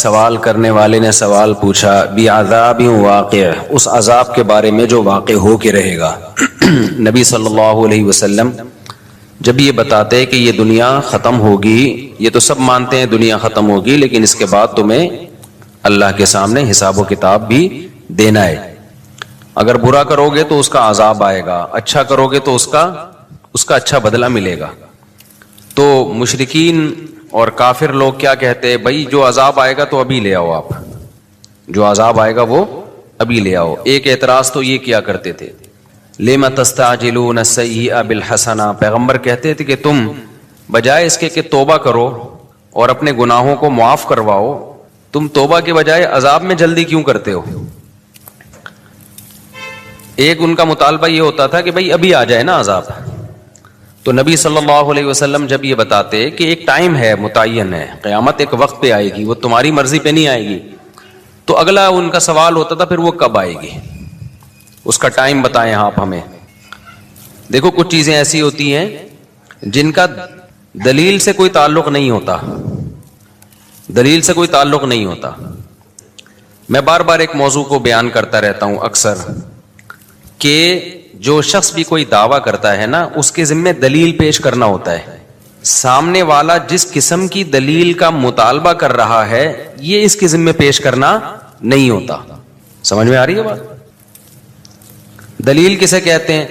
سوال کرنے والے نے سوال پوچھا بعذاب واقع، اس عذاب کے بارے میں جو واقع ہو کے رہے گا۔ نبی صلی اللہ علیہ وسلم جب یہ بتاتے کہ یہ دنیا ختم ہوگی، یہ تو سب مانتے ہیں دنیا ختم ہوگی، لیکن اس کے بعد تمہیں اللہ کے سامنے حساب و کتاب بھی دینا ہے۔ اگر برا کرو گے تو اس کا عذاب آئے گا، اچھا کرو گے تو اس کا اچھا بدلہ ملے گا۔ تو مشرکین اور کافر لوگ کیا کہتے ہیں؟ بھائی جو عذاب آئے گا تو ابھی لے آؤ، آپ جو عذاب آئے گا وہ ابھی لے آؤ۔ ایک اعتراض تو یہ کیا کرتے تھے، لِمَ تَسْتَعْجِلُونَ السَّيِّئَ بِالْحَسَنَةِ، پیغمبر کہتے تھے کہ تم بجائے اس کے کہ توبہ کرو اور اپنے گناہوں کو معاف کرواؤ، تم توبہ کے بجائے عذاب میں جلدی کیوں کرتے ہو؟ ایک ان کا مطالبہ یہ ہوتا تھا کہ بھائی ابھی آ جائے نا عذاب۔ تو نبی صلی اللہ علیہ وسلم جب یہ بتاتے کہ ایک ٹائم ہے، متعین ہے، قیامت ایک وقت پہ آئے گی، وہ تمہاری مرضی پہ نہیں آئے گی، تو اگلا ان کا سوال ہوتا تھا پھر وہ کب آئے گی، اس کا ٹائم بتائیں آپ ہمیں۔ دیکھو کچھ چیزیں ایسی ہوتی ہیں جن کا دلیل سے کوئی تعلق نہیں ہوتا، دلیل سے کوئی تعلق نہیں ہوتا۔ میں بار بار ایک موضوع کو بیان کرتا رہتا ہوں اکثر کہ جو شخص بھی کوئی دعویٰ کرتا ہے نا، اس کے ذمہ دلیل پیش کرنا ہوتا ہے۔ سامنے والا جس قسم کی دلیل کا مطالبہ کر رہا ہے یہ اس کے ذمہ پیش کرنا نہیں ہوتا۔ سمجھ میں آ رہی ہے بات؟ دلیل کسے کہتے ہیں؟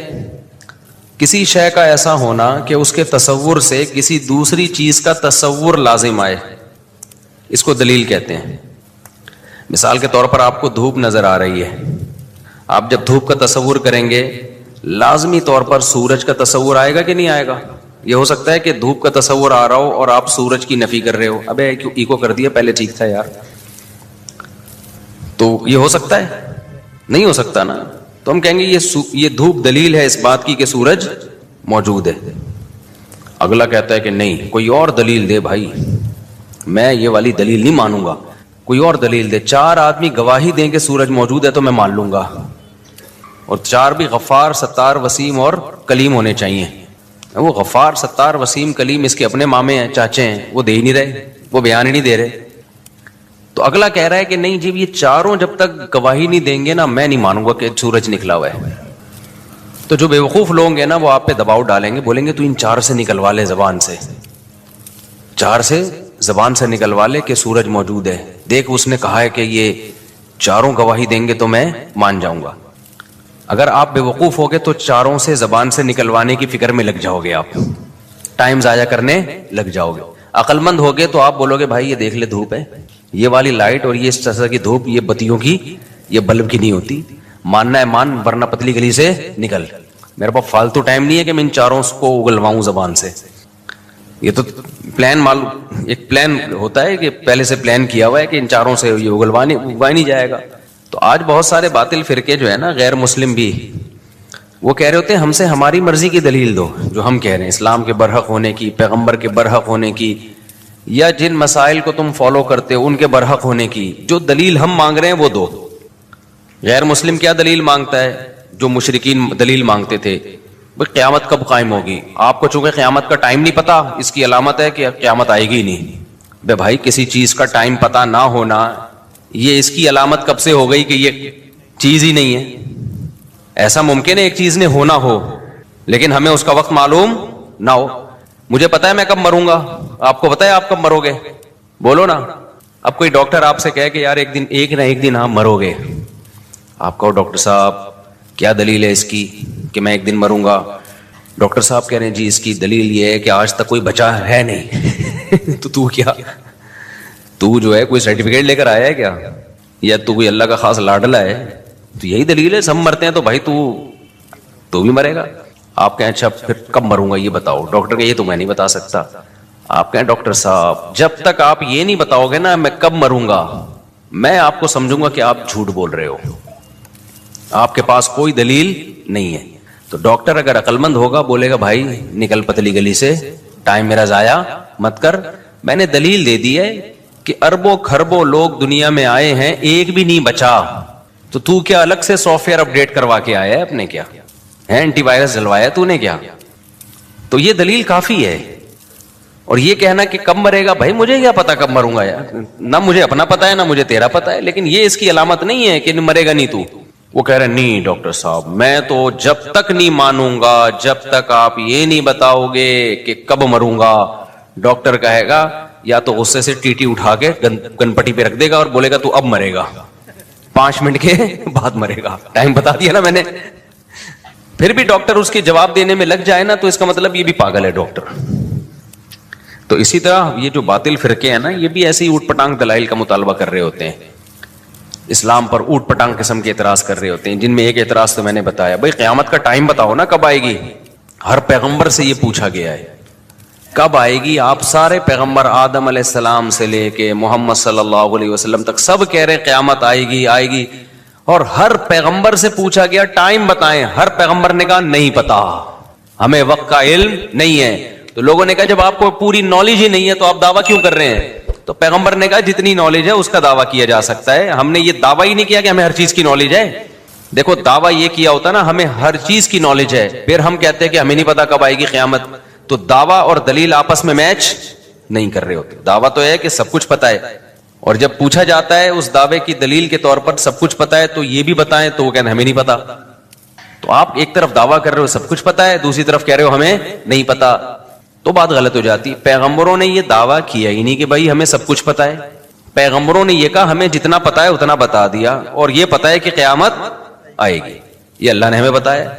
کسی شے کا ایسا ہونا کہ اس کے تصور سے کسی دوسری چیز کا تصور لازم آئے، اس کو دلیل کہتے ہیں۔ مثال کے طور پر آپ کو دھوپ نظر آ رہی ہے، آپ جب دھوپ کا تصور کریں گے لازمی طور پر سورج کا تصور آئے گا کہ نہیں آئے گا؟ یہ ہو سکتا ہے کہ دھوپ کا تصور آ رہا ہو اور آپ سورج کی نفی کر رہے ہو، ابے ایکو کر دیا، پہلے ٹھیک تھا یار۔ تو یہ ہو سکتا ہے؟ نہیں ہو سکتا نا۔ تو ہم کہیں گے یہ دھوپ دلیل ہے اس بات کی کہ سورج موجود ہے۔ اگلا کہتا ہے کہ نہیں، کوئی اور دلیل دے بھائی، میں یہ والی دلیل نہیں مانوں گا، کوئی اور دلیل دے۔ چار آدمی گواہی دیں کہ سورج موجود ہے تو میں مان لوں گا، اور چار بھی غفار، ستار، وسیم اور کلیم ہونے چاہیے۔ وہ غفار، ستار، وسیم، کلیم اس کے اپنے مامے ہیں، چاچے ہیں، وہ دے ہی نہیں رہے، وہ بیان ہی نہیں دے رہے۔ تو اگلا کہہ رہا ہے کہ نہیں جی، یہ چاروں جب تک گواہی نہیں دیں گے نا میں نہیں مانوں گا کہ سورج نکلا ہوا ہے۔ تو جو بیوقوف لوگ ہیں نا وہ آپ پہ دباؤ ڈالیں گے، بولیں گے تو ان چار سے نکلوا لے، زبان سے، چار سے زبان سے نکلوا لے کہ سورج موجود ہے، دیکھ اس نے کہا ہے کہ یہ چاروں گواہی دیں گے تو میں مان جاؤں گا۔ اگر آپ بے وقوف ہوگے تو چاروں سے زبان سے نکلوانے کی فکر میں لگ جاؤ گے، آپ ٹائم ضائع کرنے لگ جاؤ گے۔ عقل مند ہوگے تو آپ بولو گے بھائی یہ دیکھ لے دھوپ ہے، یہ والی لائٹ اور یہ اس طرح کی دھوپ یہ بتیوں کی، یہ بلب کی نہیں ہوتی، ماننا ہے مان ورنہ پتلی گلی سے نکل۔ میرے پاس فالتو ٹائم نہیں ہے کہ میں ان چاروں کو اگلواؤں زبان سے۔ یہ تو پلان ایک پلان ہوتا ہے کہ پہلے سے پلان کیا ہوا ہے کہ ان چاروں سے یہ اگلوا نہیں جائے گا۔ تو آج بہت سارے باطل فرقے جو ہے نا، غیر مسلم بھی، وہ کہہ رہے ہوتے ہیں ہم سے ہماری مرضی کی دلیل دو، جو ہم کہہ رہے ہیں اسلام کے برحق ہونے کی، پیغمبر کے برحق ہونے کی، یا جن مسائل کو تم فالو کرتے ہو ان کے برحق ہونے کی، جو دلیل ہم مانگ رہے ہیں وہ دو۔ غیر مسلم کیا دلیل مانگتا ہے؟ جو مشرکین دلیل مانگتے تھے، بھئی قیامت کب قائم ہوگی؟ آپ کو چونکہ قیامت کا ٹائم نہیں پتا، اس کی علامت ہے کہ قیامت آئے گی نہیں۔ بے بھائی کسی چیز کا ٹائم پتا نہ ہونا یہ اس کی علامت کب سے ہو گئی کہ یہ چیز ہی نہیں ہے؟ ایسا ممکن ہے ایک چیز نے ہونا ہو لیکن ہمیں اس کا وقت معلوم نہ ہو۔ مجھے پتا ہے میں کب مروں گا، آپ کو پتا ہے آپ کب مرو گے؟ بولو نا۔ اب کوئی ڈاکٹر آپ سے کہے کہ یار ایک نہ ایک دن آپ مرو گے، آپ کہو ڈاکٹر صاحب کیا دلیل ہے اس کی کہ میں ایک دن مروں گا؟ ڈاکٹر صاحب کہہ رہے ہیں جی اس کی دلیل یہ ہے کہ آج تک کوئی بچا ہے نہیں۔ تو کیا تو جو ہے کوئی سرٹیفکیٹ لے کر آیا ہے کیا، یا تو کوئی اللہ کا خاص لاڈلا ہے؟ تو یہی دلیل ہے، سب مرتے ہیں تو بھائی تو بھی مرے گا۔ آپ کہیں اچھا پھر کب مروں گا یہ بتاؤ؟ ڈاکٹر کہ یہ تو میں نہیں بتا سکتا۔ آپ کہیں ڈاکٹر صاحب جب تک آپ یہ نہیں بتاؤ گے نا میں کب مروں گا، میں آپ کو سمجھوں گا کہ آپ جھوٹ بول رہے ہو، آپ کے پاس کوئی دلیل نہیں ہے۔ تو ڈاکٹر اگر عقل مند ہوگا بولے گا بھائی نکل پتلی گلی سے، ٹائم میرا ضائع مت کر، میں نے دلیل دے دی ہے کہ اربوں کھربوں لوگ دنیا میں آئے ہیں ایک بھی نہیں بچا، تو کیا الگ سے سافٹ ویئر اپڈیٹ کروا کے آیا ہے اپنے؟ کیا ہے اینٹی وائرس ڈلوایا تو نے کیا؟ تو یہ دلیل کافی ہے۔ اور یہ کہنا کہ کب مرے گا، بھائی مجھے کیا پتا کب مروں گا یار، نہ مجھے اپنا پتا ہے نہ مجھے تیرا پتا ہے، لیکن یہ اس کی علامت نہیں ہے کہ مرے گا نہیں تو۔ وہ کہہ رہے نہیں ڈاکٹر صاحب میں تو جب تک نہیں مانوں گا جب تک آپ یہ نہیں بتاؤ گے کہ کب مروں گا۔ ڈاکٹر کہے گا یا تو غصے سے ٹی اٹھا کے گن پٹی پہ رکھ دے گا اور بولے گا تو اب مرے گا، 5 منٹ کے بعد مرے گا، ٹائم بتا دیا نا میں نے۔ پھر بھی ڈاکٹر اس کے جواب دینے میں لگ جائے نا تو اس کا مطلب یہ بھی پاگل ہے ڈاکٹر۔ تو اسی طرح یہ جو باطل فرقے ہیں نا، یہ بھی ایسے ہی اوٹ پٹانگ دلائل کا مطالبہ کر رہے ہوتے ہیں، اسلام پر اوٹ پٹانگ قسم کے اعتراض کر رہے ہوتے ہیں، جن میں ایک اعتراض تو میں نے بتایا، بھائی قیامت کا ٹائم بتاؤ نا کب آئے گی۔ ہر پیغمبر سے یہ پوچھا گیا ہے کب آئے گی، آپ سارے پیغمبر آدم علیہ السلام سے لے کے محمد صلی اللہ علیہ وسلم تک سب کہہ رہے قیامت آئے گی آئے گی، اور ہر پیغمبر سے پوچھا گیا ٹائم بتائیں، ہر پیغمبر نے کہا نہیں پتا، ہمیں وقت کا علم نہیں ہے۔ تو لوگوں نے کہا جب آپ کو پوری نالج ہی نہیں ہے تو آپ دعویٰ کیوں کر رہے ہیں؟ تو پیغمبر نے کہا جتنی نالج ہے اس کا دعویٰ کیا جا سکتا ہے، ہم نے یہ دعویٰ ہی نہیں کیا کہ ہمیں ہر چیز کی نالج ہے۔ دیکھو دعویٰ یہ کیا ہوتا نا ہمیں ہر چیز کی نالج ہے، پھر ہم کہتے ہیں کہ ہمیں نہیں پتا کب آئے گی قیامت، تو دعویٰ اور دلیل آپس میں میچ نہیں کر رہے ہوتے۔ دعویٰ تو ہے کہ سب کچھ پتا ہے، اور جب پوچھا جاتا ہے اس دعوے کی دلیل کے طور پر سب کچھ پتا ہے تو یہ بھی بتائیں، تو وہ کہتے ہیں ہمیں نہیں پتا۔ تو آپ ایک طرف دعویٰ کر رہے ہو سب کچھ پتا ہے، دوسری طرف کہہ رہے ہو ہمیں نہیں پتا، تو بات غلط ہو جاتی۔ پیغمبروں نے یہ دعویٰ کیا ہی نہیں کہ بھائی ہمیں سب کچھ پتا ہے، پیغمبروں نے یہ کہا ہمیں جتنا پتا ہے اتنا بتا دیا، اور یہ پتا ہے کہ قیامت آئے گی، یہ اللہ نے ہمیں بتایا۔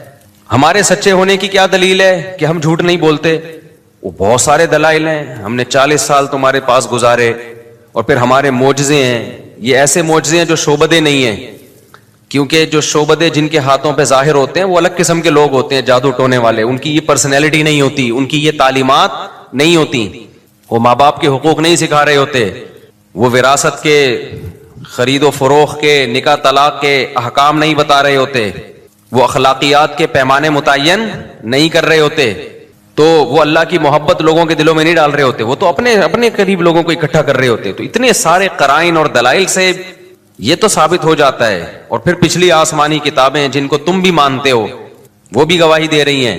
ہمارے سچے ہونے کی کیا دلیل ہے کہ ہم جھوٹ نہیں بولتے؟ وہ بہت سارے دلائل ہیں، ہم نے 40 سال تمہارے پاس گزارے، اور پھر ہمارے معجزے ہیں، یہ ایسے معجزے ہیں جو شعبدے نہیں ہیں، کیونکہ جو شعبدے جن کے ہاتھوں پہ ظاہر ہوتے ہیں وہ الگ قسم کے لوگ ہوتے ہیں، جادو ٹونے والے، ان کی یہ پرسنالٹی نہیں ہوتی، ان کی یہ تعلیمات نہیں ہوتی، وہ ماں باپ کے حقوق نہیں سکھا رہے ہوتے، وہ وراثت کے خرید و فروخت کے نکاح طلاق کے احکام نہیں بتا رہے ہوتے، وہ اخلاقیات کے پیمانے متعین نہیں کر رہے ہوتے، تو وہ اللہ کی محبت لوگوں کے دلوں میں نہیں ڈال رہے ہوتے، وہ تو اپنے قریب لوگوں کو اکٹھا کر رہے ہوتے۔ تو اتنے سارے قرائن اور دلائل سے یہ تو ثابت ہو جاتا ہے، اور پھر پچھلی آسمانی کتابیں جن کو تم بھی مانتے ہو وہ بھی گواہی دے رہی ہیں،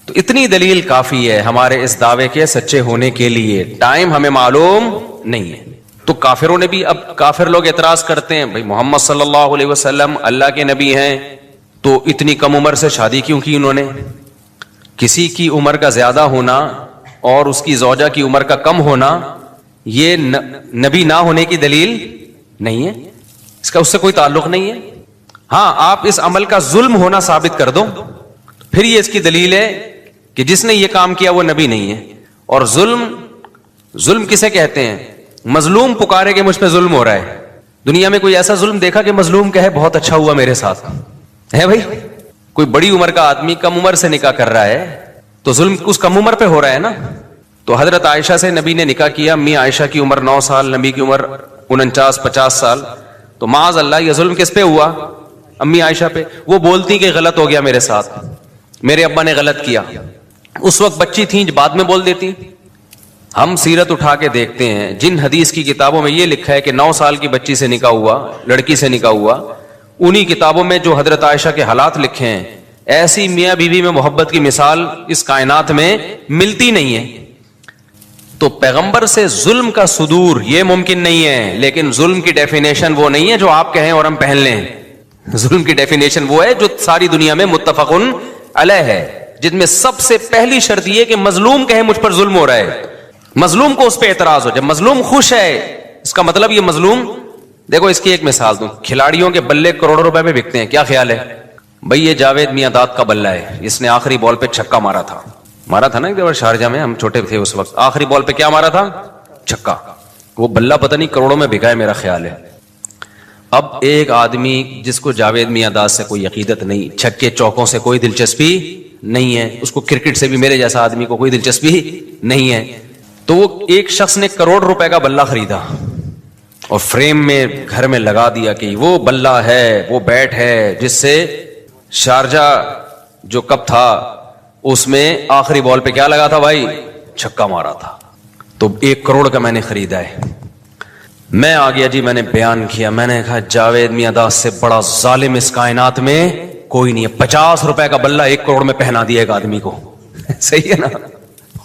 تو اتنی دلیل کافی ہے ہمارے اس دعوے کے سچے ہونے کے لیے۔ ٹائم ہمیں معلوم نہیں ہے۔ تو کافروں نے بھی، اب کافر لوگ اعتراض کرتے ہیں بھائی محمد صلی اللہ علیہ وسلم اللہ کے نبی ہیں تو اتنی کم عمر سے شادی کیوں کی انہوں نے؟ کسی کی عمر کا زیادہ ہونا اور اس کی زوجہ کی عمر کا کم ہونا یہ نبی نہ ہونے کی دلیل نہیں ہے، اس کا اس سے کوئی تعلق نہیں ہے۔ ہاں آپ اس عمل کا ظلم ہونا ثابت کر دو، پھر یہ اس کی دلیل ہے کہ جس نے یہ کام کیا وہ نبی نہیں ہے۔ اور ظلم کسے کہتے ہیں؟ مظلوم پکارے کہ مجھ پہ ظلم ہو رہا ہے۔ دنیا میں کوئی ایسا ظلم دیکھا کہ مظلوم کہے بہت اچھا ہوا میرے ساتھ ہے؟ بھائی کوئی بڑی عمر کا آدمی کم عمر سے نکاح کر رہا ہے تو ظلم اس کم عمر پہ ہو رہا ہے نا۔ تو حضرت عائشہ سے نبی نے نکاح کیا، امی عائشہ کی عمر 9 سال، نبی کی عمر 49-50 سال، تو معاذ اللہ یہ ظلم کس پہ ہوا؟ امی عائشہ پہ۔ وہ بولتی کہ غلط ہو گیا میرے ساتھ، میرے ابا نے غلط کیا، اس وقت بچی تھیں بعد میں بول دیتی۔ ہم سیرت اٹھا کے دیکھتے ہیں جن حدیث کی کتابوں میں یہ لکھا ہے کہ 9 سال کی بچی سے نکاح ہوا، لڑکی سے نکاح ہوا، انہی کتابوں میں جو حضرت عائشہ کے حالات لکھے ہیں، ایسی میاں بیوی میں محبت کی مثال اس کائنات میں ملتی نہیں ہے۔ تو پیغمبر سے ظلم کا صدور یہ ممکن نہیں ہے، لیکن ظلم کی ڈیفینیشن وہ نہیں ہے جو آپ کہیں اور ہم پہن لیں۔ ظلم کی ڈیفینیشن وہ ہے جو ساری دنیا میں متفقن علیہ ہے، جن میں سب سے پہلی شرط یہ کہ مظلوم کہے مجھ پر ظلم ہو رہا ہے، مظلوم کو اس پہ اعتراض ہو۔ جب مظلوم خوش ہے اس کا مطلب یہ مظلوم، دیکھو اس کی ایک مثال دوں، کھلاڑیوں کے بلے کروڑوں روپے میں بکتے ہیں، کیا خیال ہے بھائی؟ یہ جاوید میاں داد کا بلہ ہے، اس نے آخری بال پہ چھکا مارا تھا نا ایک دفعہ شارجہ میں، ہم چھوٹے تھے اس وقت، آخری بال پہ کیا مارا تھا؟ چھکا۔ وہ بلہ پتہ نہیں کروڑوں میں بکا ہے میرا خیال ہے۔ اب ایک آدمی جس کو جاوید میاں داد سے کوئی عقیدت نہیں، چھکے چوکوں سے کوئی دلچسپی نہیں ہے، اس کو کرکٹ سے بھی میرے جیسا آدمی کو کوئی دلچسپی نہیں ہے، تو وہ ایک شخص نے کروڑ روپے کا بلہ خریدا اور فریم میں گھر میں لگا دیا کہ وہ بلہ ہے، وہ بیٹ ہے جس سے شارجہ جو کپ تھا اس میں آخری بال پہ کیا لگا تھا بھائی؟ چھکا مارا تھا۔ تو 1 کروڑ کا میں نے خریدا ہے۔ میں آ گیا جی، میں نے بیان کیا، میں نے کہا جاوید میاں داد سے بڑا ظالم اس کائنات میں کوئی نہیں ہے، 50 روپے کا بلہ 1 کروڑ میں پہنا دیا ایک آدمی کو۔ صحیح ہے نا؟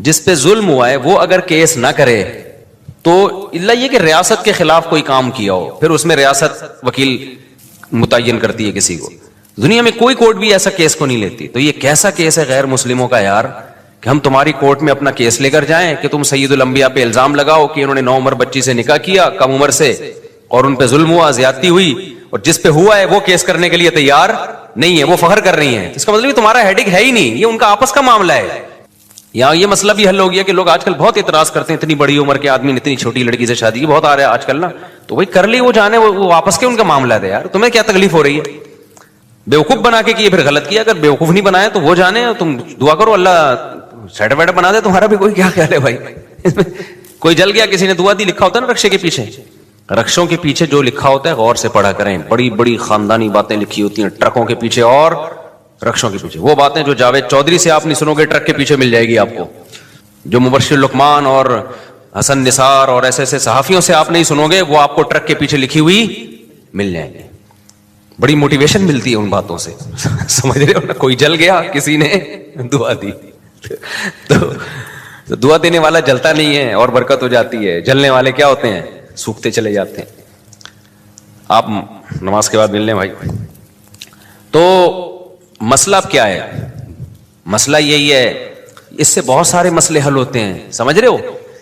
جس پہ ظلم ہوا ہے وہ اگر کیس نہ کرے تو اللہ یہ کہ ریاست کے خلاف کوئی کام کیا ہو، پھر اس میں ریاست وکیل متعین کرتی ہے کسی کو. دنیا میں کوئی کورٹ بھی ایسا کیس کو نہیں لیتی. تو یہ کیسا کیس ہے غیر مسلموں کا یار کہ ہم تمہاری کورٹ میں اپنا کیس لے کر جائیں کہ تم سید الانبیاء پہ الزام لگاؤ کہ انہوں نے 9 عمر بچی سے نکاح کیا کم عمر سے اور ان پہ ظلم ہوا، زیادتی ہوئی، اور جس پہ ہوا ہے وہ کیس کرنے کے لیے تیار نہیں ہے، وہ فخر کر رہی ہیں. اس کا مطلب یہ تمہارا ہیڈک ہے ہی نہیں، یہ ان کا آپس کا معاملہ ہے. یہاں یہ مسئلہ بھی حل ہو گیا کہ لوگ آج کل بہت اعتراض کرتے ہیں اتنی بڑی عمر کے آدمی نے اتنی چھوٹی لڑکی سے شادی کی، بہت آ رہا ہے آج کل نا. تو وہی کر لی، وہ جانے، وہ آپس کے ان کا معاملہ ہے یار، تمہیں کیا تکلیف ہو رہی ہے؟ بیوقوف بنا کے کیے پھر غلط کیا، اگر بیوقوف نہیں بنائے تو وہ جانے، تم دعا کرو اللہ سیٹ ویٹ بنا دے. تمہارا بھی کوئی کیا خیال ہے بھائی؟ کوئی جل گیا، کسی نے دعا دی، لکھا ہوتا ہے نا رکشے کے پیچھے، رکشوں کے پیچھے جو لکھا ہوتا ہے غور سے پڑھا کریں. بڑی بڑی خاندانی باتیں لکھی ہوتی ہیں ٹرکوں کے پیچھے اور رکشوں کے پیچھے. وہ باتیں جو جاوید چودھری سے آپ نہیں سنو گے ٹرک کے پیچھے مل جائے گی آپ کو، جو مبشر لقمان اور حسن نثار اور ایسے ایسے صحافیوں سے آپ نہیں سنو گے، وہ آپ کو ٹرک کے پیچھے لکھی ہوئی مل جائیں گے. بڑی موٹیویشن ملتی ہے ان باتوں سے، سمجھ رہے ہو نا. کوئی جل گیا، کسی نے دعا دی، تو دعا دینے والا جلتا نہیں ہے اور برکت ہو جاتی ہے، جلنے والے کیا ہوتے ہیں؟ سوکھتے چلے جاتے ہیں. آپ نماز کے بعد مل لیں بھائی. تو مسئلہ اب کیا ہے؟ مسئلہ یہی ہے، اس سے بہت سارے مسئلے حل ہوتے ہیں، سمجھ رہے ہو.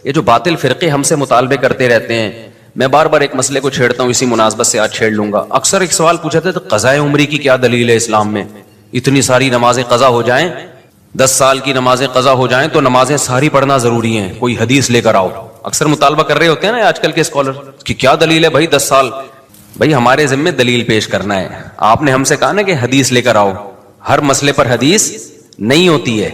یہ جو باطل فرقے ہم سے مطالبے کرتے رہتے ہیں، میں بار بار ایک مسئلے کو چھیڑتا ہوں، اسی مناسبت سے آج چھیڑ لوں گا. اکثر ایک سوال پوچھا تھا، تو قضاء عمری کی کیا دلیل ہے اسلام میں؟ اتنی ساری نمازیں قضا ہو جائیں، 10 سال کی نمازیں قضا ہو جائیں تو نمازیں ساری پڑھنا ضروری ہیں، کوئی حدیث لے کر آؤ. اکثر مطالبہ کر رہے ہوتے ہیں نا آج کل کے اسکالر کہ کیا دلیل ہے بھائی 10 سال. بھائی ہمارے ذمہ دلیل پیش کرنا ہے. آپ نے ہم سے کہا نا کہ حدیث لے کر آؤ، ہر مسئلے پر حدیث نہیں ہوتی ہے.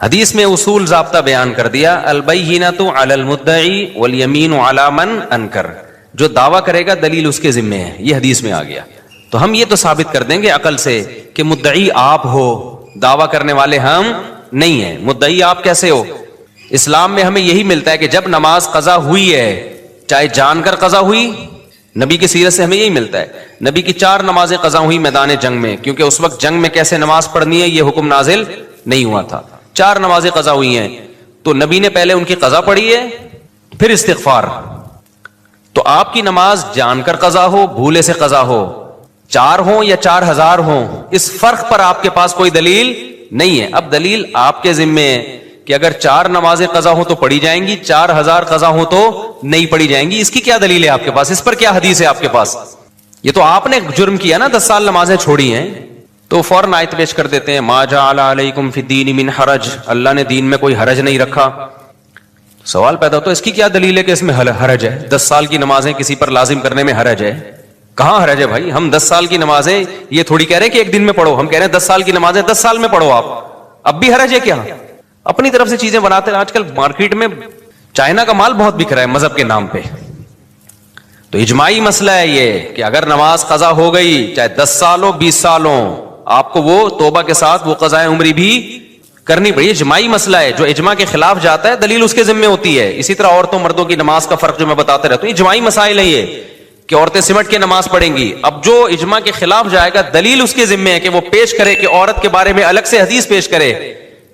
حدیث میں اصول ضابطہ بیان کر دیا، البینۃ علی المدعی والیمین علی من انکر. جو دعویٰ کرے گا دلیل اس کے ذمہ ہے، یہ حدیث میں آ گیا. تو ہم یہ تو ثابت کر دیں گے عقل سے کہ مدعی آپ ہو، دعویٰ کرنے والے ہم نہیں ہیں. مدعی آپ کیسے ہو؟ اسلام میں ہمیں یہی ملتا ہے کہ جب نماز قضا ہوئی ہے، چاہے جان کر قضا ہوئی، نبی کی سیرت سے ہمیں یہی ملتا ہے. نبی کی 4 نمازیں قضا ہوئی میدان جنگ میں، کیونکہ اس وقت جنگ میں کیسے نماز پڑھنی ہے یہ حکم نازل نہیں ہوا تھا. 4 نمازیں قضا ہوئی ہیں تو نبی نے پہلے ان کی قضا پڑھی ہے، پھر استغفار. تو آپ کی نماز جان کر قضا ہو، بھولے سے قضا ہو، 4 ہوں یا 4000 ہوں، اس فرق پر آپ کے پاس کوئی دلیل نہیں ہے. اب دلیل آپ کے ذمے ہے کہ اگر 4 نمازیں قضا ہوں تو پڑھی جائیں گی، 4000 قضا ہوں تو نہیں پڑھی جائیں گی. اس کی کیا دلیل ہے آپ کے پاس؟ اس پر کیا حدیث ہے آپ کے پاس؟ یہ تو آپ نے جرم کیا نا، 10 سال نمازیں چھوڑی ہیں تو فوراً آیت پیش کر دیتے ہیں، ما جعل علیکم فی الدین من حرج، اللہ نے دین میں کوئی حرج نہیں رکھا. سوال پیدا ہوتا ہے اس کی کیا دلیل ہے کہ اس میں حرج ہے؟ 10 سال کی نمازیں کسی پر لازم کرنے میں حرج ہے؟ کہاں حرج ہے بھائی؟ ہم 10 سال کی نمازیں یہ تھوڑی کہہ رہے ہیں کہ ایک دن میں پڑھو، ہم کہہ رہے ہیں 10 سال کی نمازیں 10 سال میں پڑھو. آپ اب بھی حرج ہے کیا؟ اپنی طرف سے چیزیں بناتے ہیں. آج کل مارکیٹ میں چائنا کا مال بہت بک رہا ہے مذہب کے نام پہ. تو اجماعی مسئلہ ہے یہ کہ اگر نماز قضا ہو گئی، چاہے 10 سال ہو 20 سال ہو، آپ کو وہ توبہ کے ساتھ وہ قضاء عمری بھی کرنی پڑی. اجماعی مسئلہ ہے، جو اجماع کے خلاف جاتا ہے دلیل اس کے ذمہ ہوتی ہے. اسی طرح عورتوں مردوں کی نماز کا فرق جو میں بتاتے رہتا ہوں، اجماعی مسائل ہے یہ کہ عورتیں سمٹ کے نماز پڑھیں گی. اب جو اجماع کے خلاف جائے گا دلیل اس کے ذمہ ہے کہ وہ پیش کرے، کہ عورت کے بارے میں الگ سے حدیث پیش کرے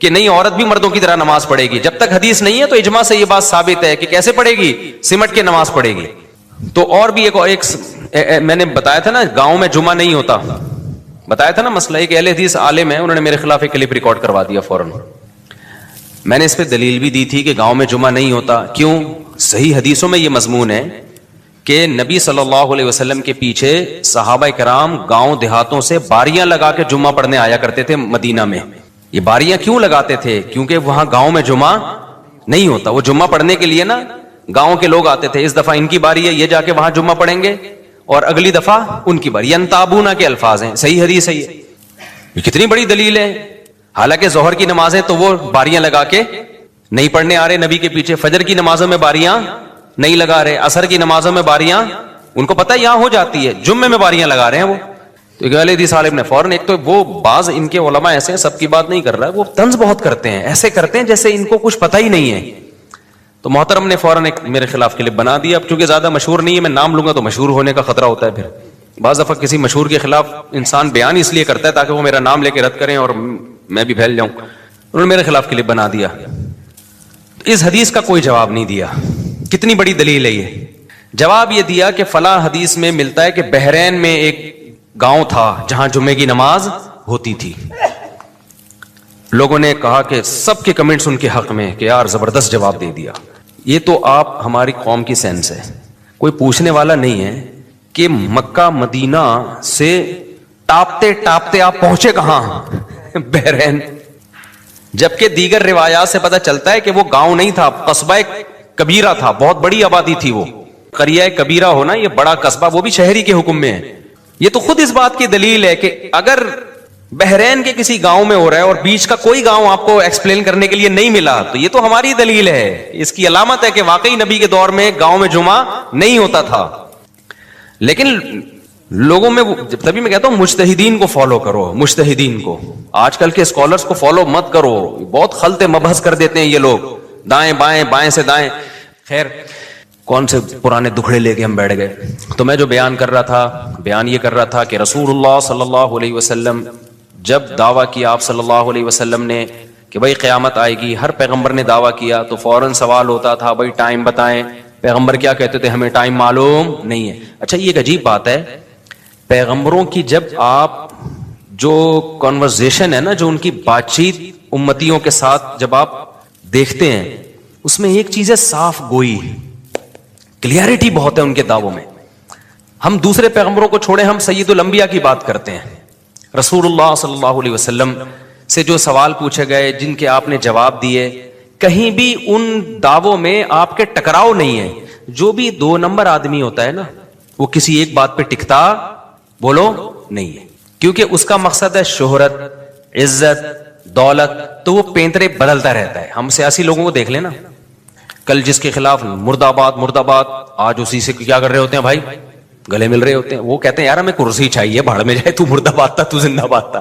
کہ نہیں عورت بھی مردوں کی طرح نماز پڑھے گی. جب تک حدیث نہیں ہے تو اجماع سے یہ بات ثابت ہے کہ کیسے پڑھے گی؟ سمٹ کے نماز پڑھے گی. تو اور بھی ایک میں نے بتایا تھا نا گاؤں میں جمعہ نہیں ہوتا، بتایا تھا نا مسئلہ. ایک اہل حدیث عالم ہے، انہوں نے میرے خلاف ایک کلپ ریکارڈ کروا دیا فوراً. میں نے اس پہ دلیل بھی دی تھی کہ گاؤں میں جمعہ نہیں ہوتا. کیوں؟ صحیح حدیثوں میں یہ مضمون ہے کہ نبی صلی اللہ علیہ وسلم کے پیچھے صحابہ کرام گاؤں دیہاتوں سے باریاں لگا کے جمعہ پڑھنے آیا کرتے تھے مدینہ میں. یہ باریاں کیوں لگاتے تھے؟ کیونکہ وہاں گاؤں میں جمعہ نہیں ہوتا. وہ جمعہ پڑھنے کے لیے نا گاؤں کے لوگ آتے تھے، اس دفعہ ان کی باری ہے، یہ جا کے وہاں جمعہ پڑھیں گے، اور اگلی دفعہ ان کی باری. ینتابونا کے الفاظ ہیں، صحیح حدیث ہے یہ. کتنی بڑی دلیل ہے. حالانکہ ظہر کی نمازیں تو وہ باریاں لگا کے نہیں پڑھنے آ رہے نبی کے پیچھے، فجر کی نمازوں میں باریاں نہیں لگا رہے، عصر کی نمازوں میں باریاں ان کو پتہ یہاں ہو جاتی ہے، جمعے میں باریاں لگا رہے ہیں وہ. تو اہل حدیث عالم نے فوراً، ایک تو وہ بعض ان کے علماء ایسے ہیں، سب کی بات نہیں کر رہا ہے، وہ طنز بہت کرتے ہیں، ایسے کرتے ہیں جیسے ان کو کچھ پتہ ہی نہیں ہے. تو محترم نے فوراً ایک میرے خلاف کلپ بنا دیا. اب چونکہ زیادہ مشہور نہیں ہے، میں نام لوں گا تو مشہور ہونے کا خطرہ ہوتا ہے. پھر بعض دفعہ کسی مشہور کے خلاف انسان بیان اس لیے کرتا ہے تاکہ وہ میرا نام لے کے رد کریں اور میں بھی پھیل جاؤں. انہوں نے میرے خلاف کلپ بنا دیا اس حدیث کا کوئی جواب نہیں دیا. کتنی بڑی دلیل ہے یہ. جواب یہ دیا کہ فلاں حدیث میں ملتا ہے کہ بحرین میں ایک گاؤں تھا جہاں جمعے کی نماز ہوتی تھی. لوگوں نے کہا کہ سب کے کمنٹس ان کے حق میں کہ یار زبردست جواب دے دیا. یہ تو آپ ہماری قوم کی سینس ہے. کوئی پوچھنے والا نہیں ہے کہ مکہ مدینہ سے ٹاپتے ٹاپتے آپ پہنچے کہاں؟ بحرین. جبکہ دیگر روایات سے پتہ چلتا ہے کہ وہ گاؤں نہیں تھا, قصبہ کبیرہ تھا, بہت بڑی آبادی تھی. وہ قریہ کبیرہ ہونا, یہ بڑا قصبہ, وہ بھی شہری کے حکم میں ہے. یہ تو خود اس بات کی دلیل ہے کہ اگر بحرین کے کسی گاؤں میں ہو رہا ہے اور بیچ کا کوئی گاؤں آپ کو ایکسپلین کرنے کے لیے نہیں ملا, تو یہ تو ہماری دلیل ہے. اس کی علامت ہے کہ واقعی نبی کے دور میں گاؤں میں جمعہ نہیں ہوتا تھا. لیکن لوگوں میں, تبھی میں کہتا ہوں مجتہدین کو فالو کرو, مجتہدین کو. آج کل کے اسکالرز کو فالو مت کرو, بہت خلط مبحث کر دیتے ہیں یہ لوگ, دائیں بائیں بائیں سے دائیں. خیر, کون سے پرانے دکھڑے لے کے ہم بیٹھ گئے. تو میں جو بیان کر رہا تھا, بیان یہ کر رہا تھا کہ رسول اللہ صلی اللہ علیہ وسلم جب دعویٰ کیا آپ صلی اللہ علیہ وسلم نے کہ بھائی قیامت آئے گی, ہر پیغمبر نے دعویٰ کیا تو فوراً سوال ہوتا تھا بھائی ٹائم بتائیں. پیغمبر کیا کہتے تھے؟ ہمیں ٹائم معلوم نہیں ہے. اچھا, یہ ایک عجیب بات ہے, پیغمبروں کی جب آپ جو کنورزیشن ہے نا, جو ان کی بات چیت امتیوں کے ساتھ جب آپ دیکھتے ہیں, اس میں ایک چیز ہے صاف گوئی, کلیئرٹی بہت ہے ان کے دعووں میں. ہم دوسرے پیغمبروں کو چھوڑے, ہم سید الانبیاء کی بات کرتے ہیں. رسول اللہ صلی اللہ علیہ وسلم سے جو سوال پوچھے گئے, جن کے آپ نے جواب دیے, کہیں بھی ان دعووں میں آپ کے ٹکراؤ نہیں ہے. جو بھی 2 نمبر آدمی ہوتا ہے نا, وہ کسی ایک بات پہ ٹکتا بولو نہیں ہے, کیونکہ اس کا مقصد ہے شہرت, عزت, دولت. تو وہ پینترے بدلتا رہتا ہے. ہم سیاسی لوگوں کو دیکھ لیں نا, کل جس کے خلاف مرد آباد مرد آباد, آج اسی سے کیا کر رہے ہوتے ہیں بھائی, گلے مل رہے ہوتے ہیں. وہ کہتے ہیں یار ہمیں کرسی چاہیے, بھاڑ میں جائے, تو مرد آباد تھا, تو زندہ باد تھا.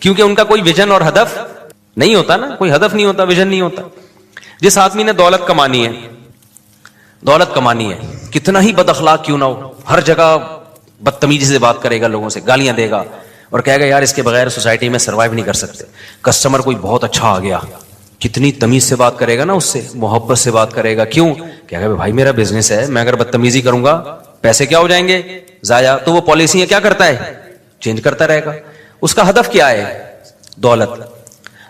کیونکہ ان کا کوئی ویژن اور ہدف نہیں ہوتا نا, کوئی ہدف نہیں ہوتا, ویژن نہیں ہوتا. جس آدمی نے دولت کمانی ہے, دولت کمانی ہے, کتنا ہی بد اخلاق کیوں نہ ہو, ہر جگہ بدتمیزی سے بات کرے گا, لوگوں سے گالیاں دے گا اور کہے گا یار اس کے بغیر سوسائٹی میں سروائیو نہیں کر سکتے. کسٹمر کوئی بہت اچھا آ گیا, کتنی تمیز سے بات کرے گا نا, اس سے محبت سے بات کرے گا. کیوں؟ کہے گا بھائی میرا بزنس ہے, میں اگر بدتمیزی کروں گا پیسے کیا ہو جائیں گے, ضائع. تو وہ پالیسیاں کیا کرتا ہے, چینج کرتا رہے گا. اس کا ہدف کیا ہے, دولت.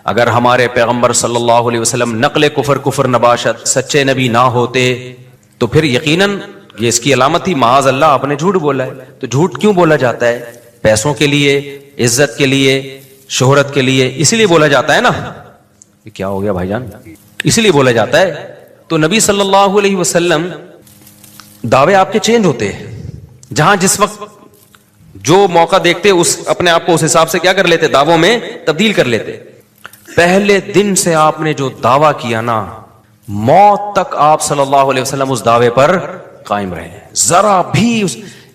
اگر ہمارے پیغمبر صلی اللہ علیہ وسلم نقل کفر نباشت سچے نبی نہ ہوتے تو پھر یقیناً یہ اس کی علامت تھی, معاذ اللہ آپ نے جھوٹ بولا ہے. تو جھوٹ کیوں بولا جاتا ہے؟ پیسوں کے لیے, عزت کے لیے, شہرت کے لیے, اسی لیے بولا جاتا ہے نا. یہ کیا ہو گیا بھائی جان, اسی لیے بولا جاتا ہے. تو نبی صلی اللہ علیہ وسلم دعوے آپ کے چینج ہوتے ہیں, جہاں جس وقت جو موقع دیکھتے اس اپنے آپ کو اس حساب سے کیا کر لیتے, دعووں میں تبدیل کر لیتے. پہلے دن سے آپ نے جو دعویٰ کیا نا, موت تک آپ صلی اللہ علیہ وسلم اس دعوے پر قائم رہے. ذرا بھی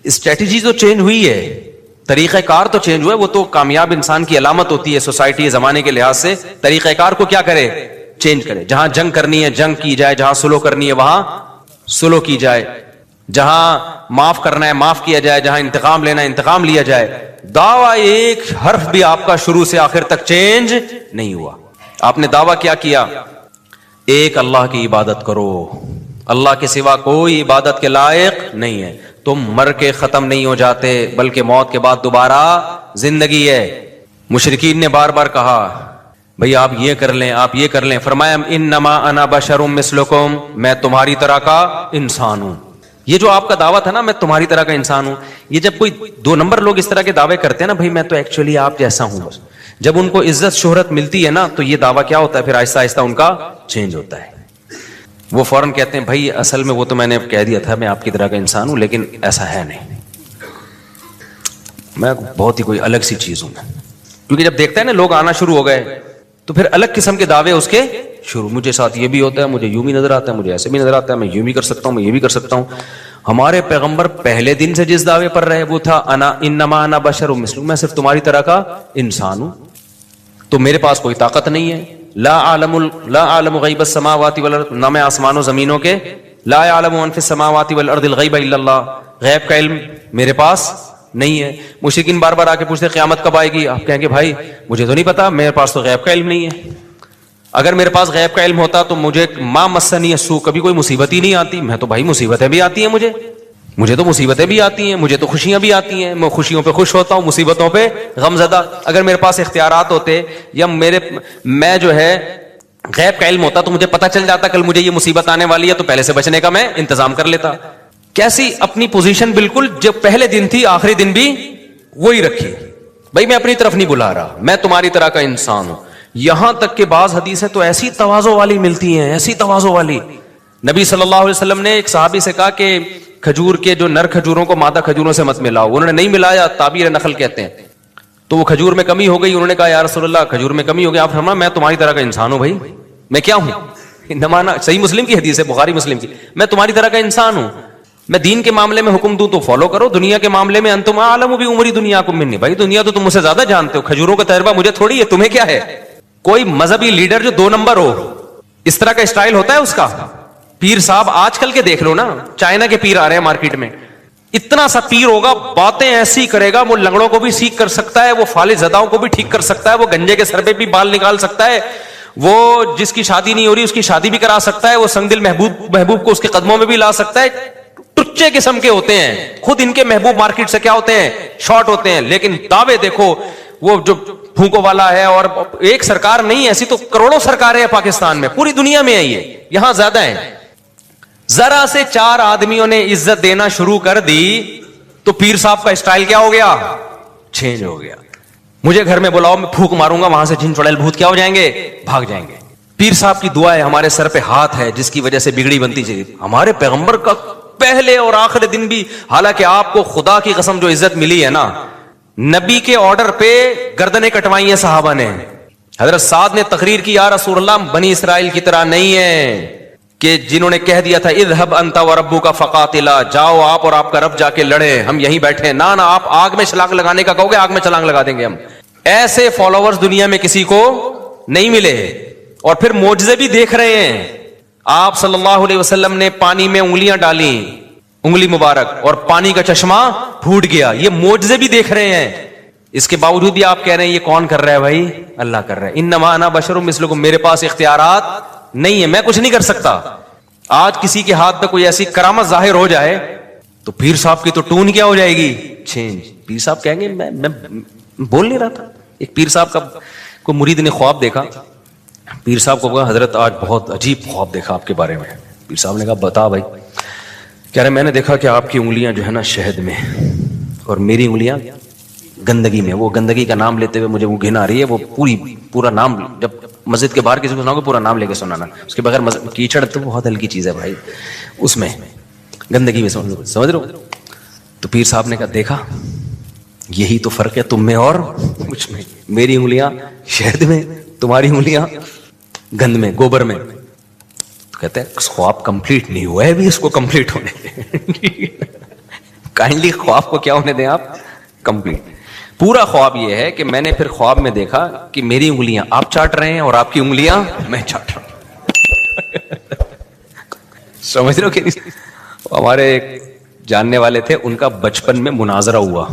اسٹریٹجی تو چینج ہوئی ہے, طریقہ کار تو چینج ہوا ہے. وہ تو کامیاب انسان کی علامت ہوتی ہے سوسائٹی زمانے کے لحاظ سے, طریقہ کار کو کیا کرے, چینج کرے. جہاں جنگ کرنی ہے جنگ کی جائے, جہاں سلو کرنی ہے وہاں سلو کی جائے, جہاں معاف کرنا ہے معاف کیا جائے, جہاں انتقام لینا ہے انتقام لیا جائے. دعویٰ ایک حرف بھی آپ کا شروع سے آخر تک چینج نہیں ہوا. آپ نے دعویٰ کیا کیا, ایک اللہ کی عبادت کرو, اللہ کے سوا کوئی عبادت کے لائق نہیں ہے. تم مر کے ختم نہیں ہو جاتے بلکہ موت کے بعد دوبارہ زندگی ہے. مشرکین نے بار بار کہا بھئی آپ یہ کر لیں آپ یہ کر لیں. فرمایا انما انا بشر مثلکم, میں تمہاری طرح کا انسان ہوں. یہ جو آپ کا دعویٰ تھا نا میں تمہاری طرح کا انسان ہوں, یہ جب کوئی 2 نمبر لوگ اس طرح کے دعوے کرتے ہیں نا, بھئی میں تو ایکچولی آپ جیسا ہوں, بس جب ان کو عزت شہرت ملتی ہے نا تو یہ دعویٰ کیا ہوتا ہے, پھر آہستہ آہستہ ان کا چینج ہوتا ہے. وہ فوراً کہتے ہیں بھائی اصل میں وہ تو میں نے کہہ دیا تھا میں آپ کی طرح کا انسان ہوں, لیکن ایسا ہے نہیں, میں بہت ہی کوئی الگ سی چیز ہوں. کیونکہ جب دیکھتا ہے نا لوگ آنا شروع ہو گئے تو پھر الگ قسم کے دعوے اس کے شروع. مجھے ساتھ یہ بھی ہوتا ہے, مجھے یوں بھی نظر آتا ہے, مجھے ایسے بھی نظر آتا ہے, میں یوں بھی کر سکتا ہوں, میں یہ بھی کر سکتا ہوں. ہمارے پیغمبر پہلے دن سے جس دعوے پر رہے وہ تھا انما انا بشر مثلکم, میں صرف تمہاری طرح کا انسان ہوں, تو میرے پاس کوئی طاقت نہیں ہے. لا اعلم غیب السماوات والارض, نہ میں آسمان و زمینوں کے, لا يعلم من فی السماوات والارض الغیب الا اللہ, غیب کا علم میرے پاس نہیں ہے. مشرکین بار بار آ کے پوچھتے قیامت کب آئے گی, آپ کہیں گے بھائی مجھے تو نہیں پتا, میرے پاس تو غیب کا علم نہیں ہے. اگر میرے پاس غیب کا علم ہوتا تو مجھے ما مسنی السوء، کبھی کوئی مصیبت ہی نہیں آتی. میں تو بھائی مصیبتیں بھی آتی ہیں، مجھے تو مصیبتیں بھی آتی ہیں، مجھے تو خوشیاں بھی آتی ہیں، میں خوشیوں پہ خوش ہوتا ہوں، مصیبتوں پہ غم زدہ. اگر میرے پاس اختیارات ہوتے یا میں جو ہے غیب کا علم ہوتا تو مجھے پتہ چل جاتا کل مجھے یہ مصیبت آنے والی ہے، تو پہلے سے بچنے کا میں انتظام کر لیتا. کیسی اپنی پوزیشن بالکل جو پہلے دن تھی آخری دن بھی وہی رکھی. بھائی میں اپنی طرف نہیں بلا رہا، میں تمہاری طرح کا انسان ہوں. یہاں تک کہ بعض حدیثیں تو ایسی تواضع والی ملتی ہیں، ایسی تواضع والی. نبی صلی اللہ علیہ وسلم نے ایک صحابی سے کہا کہ کھجور کے جو نر کھجوروں کو مادہ کھجوروں سے مت ملاؤ. انہوں نے نہیں ملایا، تعبیر نخل کہتے ہیں. تو وہ کھجور میں کمی ہو گئی. انہوں نے کہا یا رسول اللہ کھجور میں کمی ہو گئی. آپ فرمایا میں تمہاری طرح کا انسان ہوں بھائی، میں کیا ہوں؟ نمانا صحیح مسلم کی حدیث ہے، بخاری مسلم کی. میں تمہاری طرح کا انسان ہوں. میں دین کے معاملے میں حکم دوں تو فالو کرو، دنیا کے معاملے میں انتم اعلم بعمر دنیاکم منی. بھائی دنیا تو تم مجھ سے زیادہ جانتے ہو، کھجوروں کا تجربہ مجھے تھوڑی ہے، تمہیں کیا ہے؟ کوئی مذہبی لیڈر جو 2 نمبر ہو، اس طرح کا اسٹائل ہوتا ہے اس کا. پیر صاحب آج کل کے دیکھ لو نا، چائنا کے پیر آ رہے ہیں مارکیٹ میں. اتنا سا پیر ہوگا، باتیں ایسی کرے گا، وہ لنگڑوں کو بھی سیکھ کر سکتا ہے، وہ فالج زداؤں کو بھی ٹھیک کر سکتا ہے، وہ گنجے کے سر پہ بھی بال نکال سکتا ہے، وہ جس کی شادی نہیں ہو رہی اس کی شادی بھی کرا سکتا ہے، وہ سنگ دل محبوب کو اس کے قدموں میں بھی لا سکتا ہے. ٹچے قسم کے ہوتے ہیں خود ان کے محبوب، مارکیٹ سے کیا ہوتے ہیں؟ شارٹ ہوتے ہیں. لیکن دعوے دیکھو وہ جو پھونکو والا ہے، اور ایک سرکار نہیں، ایسی تو کروڑوں سرکاریں ہیں پاکستان میں، پوری دنیا میں ہے، یہ یہاں زیادہ ہیں. ذرا سے 4 آدمیوں نے عزت دینا شروع کر دی تو پیر صاحب کا اسٹائل کیا ہو گیا؟ چینج ہو گیا. مجھے گھر میں بلاؤ، میں پھونک ماروں گا، وہاں سے جن چڑیل بھوت کیا ہو جائیں گے؟ بھاگ جائیں گے. پیر صاحب کی دعا ہے، ہمارے سر پہ ہاتھ ہے جس کی وجہ سے بگڑی بنتی چلی. ہمارے پیغمبر کا پہلے اور آخری دن بھی، حالانکہ آپ کو خدا کی قسم جو عزت ملی ہے نا، نبی کے آرڈر پہ گردنیں کٹوائی ہیں صحابہ نے. حضرت سعد نے تقریر کی یا رسول اللہ بنی اسرائیل کی طرح نہیں ہے کہ جنہوں نے کہہ دیا تھا اذهب انت وربک فقاتلا، جاؤ آپ اور آپ کا رب جا کے لڑے، ہم یہیں بیٹھے ہیں. نہ آپ آگ میں چھلانگ لگانے کا کہو گے، آگ میں چھلانگ لگا دیں گے ہم. ایسے فالوورز دنیا میں کسی کو نہیں ملے. اور پھر معجزے بھی دیکھ رہے ہیں. آپ صلی اللہ علیہ وسلم نے پانی میں انگلیاں ڈالی، انگلی مبارک، اور پانی کا چشمہ پھوٹ گیا. یہ معجزے بھی دیکھ رہے ہیں. اس کے باوجود بھی آپ کہہ رہے ہیں یہ کون کر رہا ہے؟ بھائی اللہ کر رہا ہے. انما انا بشر مثلکم، میرے پاس اختیارات نہیں ہے، میں کچھ نہیں کر سکتا. آج کسی کے ہاتھ پہ کوئی ایسی کرامت ظاہر ہو جائے تو پیر صاحب کی تو ٹون کیا ہو جائے گی؟ چینج. پیر صاحب کہیں گے میں بول نہیں رہا تھا. ایک پیر صاحب کا کوئی مرید نے خواب دیکھا. پیر صاحب کو کہا حضرت آج بہت عجیب خواب دیکھا آپ کے بارے میں. پیر صاحب نے کہا بتا بھائی. کہہ رہے میں نے دیکھا کہ آپ کی انگلیاں جو ہے نا شہد میں اور میری انگلیاں گندگی میں. وہ گندگی کا نام لیتے ہوئے مجھے وہ گھن آ رہی ہے. وہ پورا نام جب مسجد کے باہر کسی کو سناؤ گے پورا نام لے کے سنانا. اس کے بغیر کیچڑ تو بہت ہلکی چیز ہے بھائی، اس میں گندگی میں سمجھ رہے ہو. تو پیر صاحب نے کہا دیکھا یہی تو فرق ہے تم میں اور مجھ میں. میری انگلیاں شہد میں، تمہاری انگلیاں گند میں، گوبر میں. تو کہتے ہیں خواب کمپلیٹ نہیں ہوا ہے ابھی، اس کو کمپلیٹ ہونے دیں. کائنڈلی خواب کو کیا ہونے دیں آپ؟ کمپلیٹ. پورا خواب یہ ہے کہ میں نے پھر خواب میں دیکھا کہ میری انگلیاں آپ چاٹ رہے ہیں اور آپ کی انگلیاں میں چاٹ رہا ہوں. سمجھ رہے ہو کہ نہیں؟ ہمارے ایک جاننے والے تھے، ان کا بچپن میں مناظرہ ہوا.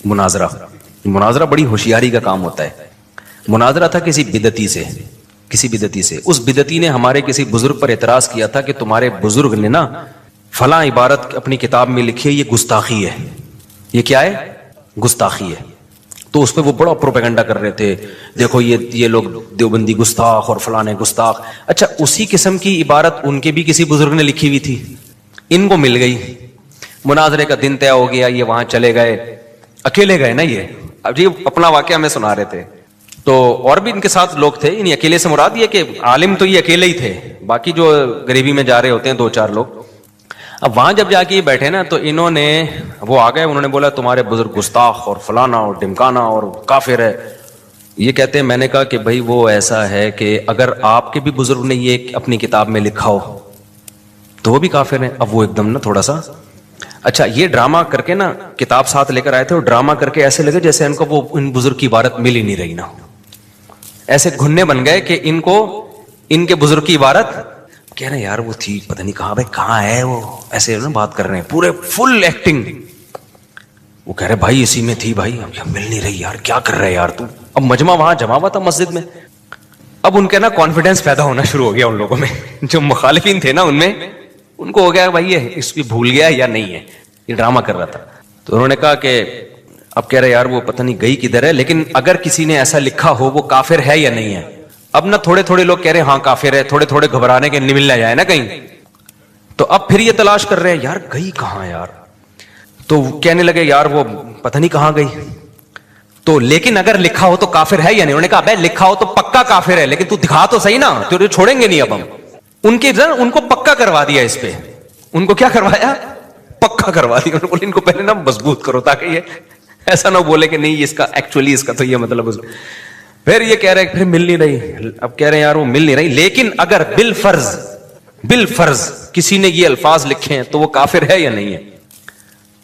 مناظرہ بڑی ہوشیاری کا کام ہوتا ہے. مناظرہ تھا کسی بدعتی سے. اس بدعتی نے ہمارے کسی بزرگ پر اعتراض کیا تھا کہ تمہارے بزرگ نے نا فلاں عبارت اپنی کتاب میں لکھی ہے، یہ گستاخی ہے. یہ کیا ہے؟ گستاخی ہے. تو اس پہ وہ بڑا پروپیگنڈا کر رہے تھے، دیکھو یہ لوگ دیوبندی گستاخ اور فلانے گستاخ. اچھا اسی قسم کی عبارت ان کے بھی کسی بزرگ نے لکھی ہوئی تھی، ان کو مل گئی. مناظرے کا دن طے ہو گیا، یہ وہاں چلے گئے. اکیلے گئے نا یہ. اب یہ اپنا واقعہ ہمیں سنا رہے تھے. تو اور بھی ان کے ساتھ لوگ تھے. یعنی اکیلے سے مراد یہ کہ عالم تو یہ اکیلے ہی تھے، باقی جو غریبی میں جا رہے ہوتے ہیں 2-4 لوگ. اب وہاں جب جا کے بیٹھے نا تو انہوں نے وہ آ گئے، انہوں نے بولا تمہارے بزرگ گستاخ اور فلانا اور ڈمکانا اور کافر ہے. یہ کہتے ہیں میں نے کہا کہ بھائی وہ ایسا ہے کہ اگر آپ کے بھی بزرگ نے یہ اپنی کتاب میں لکھا ہو تو وہ بھی کافر ہیں. اب وہ ایک دم نا تھوڑا سا اچھا یہ ڈرامہ کر کے نا کتاب ساتھ لے کر آئے تھے، اور ڈرامہ کر کے ایسے لگے جیسے ان کو وہ ان بزرگ کی عبارت مل ہی نہیں رہی نا. ایسے گھننے بن گئے کہ ان کو ان کے بزرگ کی عبارت کہہ رہے یار وہ تھی پتہ نہیں کہاں، بھائی کہاں ہے وہ، ایسے نا بات کر رہے ہیں پورے فل ایکٹنگ. وہ کہہ رہے بھائی اسی میں تھی بھائی، اب مل نہیں رہی یار، کیا کر رہے یار تو. اب مجمع وہاں جمع ہوا تھا مسجد میں. اب ان کے نا کانفیڈنس پیدا ہونا شروع ہو گیا ان لوگوں میں جو مخالفین تھے نا ان میں، ان کو ہو گیا بھائی یہ اس بھی بھول گیا یا نہیں ہے، یہ ڈرامہ کر رہا تھا. تو انہوں نے کہا کہ اب کہہ رہے یار وہ پتہ نہیں گئی کدھر ہے، لیکن اگر کسی نے ایسا لکھا ہو وہ کافر ہے یا نہیں ہے. اب نا تھوڑے تھوڑے لوگ کہہ رہے ہاں کافر ہے، تھوڑے تھوڑے گھبرانے کے نمل نہ جائے نا کہیں. تو اب پھر یہ تلاش کر رہے ہیں یار گئی کہاں یار. تو کہنے لگے یار وہ پتہ نہیں کہاں گئی. تو لیکن اگر لکھا ہو تو کافر ہے یا نہیں. انہوں نے کہا بھائی لکھا ہو تو پکا کافر ہے، لیکن تو دکھا تو صحیح نا، تو چھوڑیں گے نہیں. اب ہم ان کو پکا کروا دیا، اس پہ ان کو کیا کروایا، پکا کروا دیا. انہوں نے ان کو پہلے نا مضبوط کرو تاکہ یہ ایسا نہ بولے کہ نہیں اس کا ایکچولی اس کا تو یہ مطلب. پھر یہ کہہ رہے پھر مل نہیں رہی. اب کہہ رہے ہیں یار وہ مل نہیں رہی، لیکن اگر بالفرض کسی نے یہ الفاظ لکھے ہیں تو وہ کافر ہے یا نہیں ہے.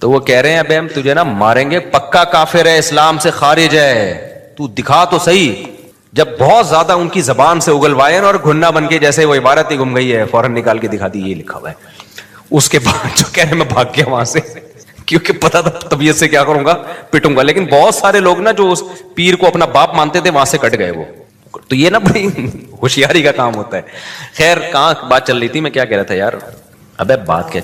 تو وہ کہہ رہے ہیں ابے ہم تجھے نا ماریں گے، پکا کافر ہے، اسلام سے خارج ہے، تو دکھا تو صحیح. جب بہت زیادہ ان کی زبان سے اگلوائے اور گھننا بن کے جیسے وہ عبارت ہی گم گئی ہے فوراً نکال کے دکھا دی یہ لکھا ہوا ہے. اس کے بعد جو کہہ رہے میں بھاگ گیا وہاں سے، کیونکہ پتا تھا طبیعت سے کیا کروں گا، پٹوں گا. لیکن بہت سارے لوگ نا جو اس پیر کو اپنا باپ مانتے تھے وہاں سے کٹ گئے وہ. تو یہ نا بڑی ہوشیاری کا کام ہوتا ہے. خیر کہاں بات چل رہی تھی، میں کیا کہہ رہا تھا یار، ابے بات کیا.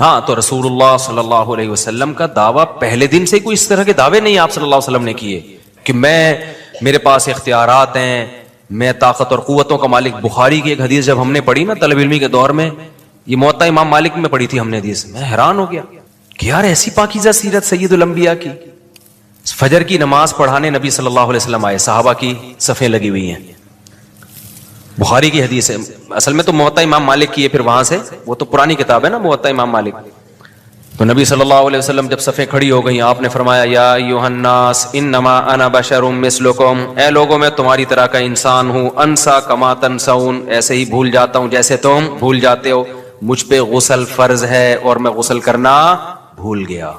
ہاں تو رسول اللہ صلی اللہ علیہ وسلم کا دعویٰ پہلے دن سے کوئی اس طرح کے دعوے نہیں آپ صلی اللہ علیہ وسلم نے کیے کہ میرے پاس اختیارات ہیں، میں طاقت اور قوتوں کا مالک. بخاری کی ایک حدیث جب ہم نے پڑھی نا طلب علمی کے دور میں، یہ موطا امام مالک میں پڑھی تھی ہم نے حدیث، میں حیران ہو گیا کہ یار ایسی پاکیزہ سیرت سید الانبیاء کی. فجر کی نماز پڑھانے نبی صلی اللہ علیہ وسلم آئے، صحابہ کی صفیں لگی ہوئی ہیں. بخاری کی حدیث ہے، اصل میں تو موطا امام مالک کی ہے، پھر وہاں سے وہ تو پرانی کتاب ہے نا موطا امام مالک. تو نبی صلی اللہ علیہ وسلم جب صفیں کھڑی ہو گئیں آپ نے فرمایا یا ایھا الناس انما انا بشر مثلکم، اے لوگوں میں تمہاری طرح کا انسان ہوں. انسا کما تنسون، ایسے ہی بھول جاتا ہوں جیسے تم بھول جاتے ہو. مجھ پہ غسل فرض ہے اور میں غسل کرنا بھول گیا.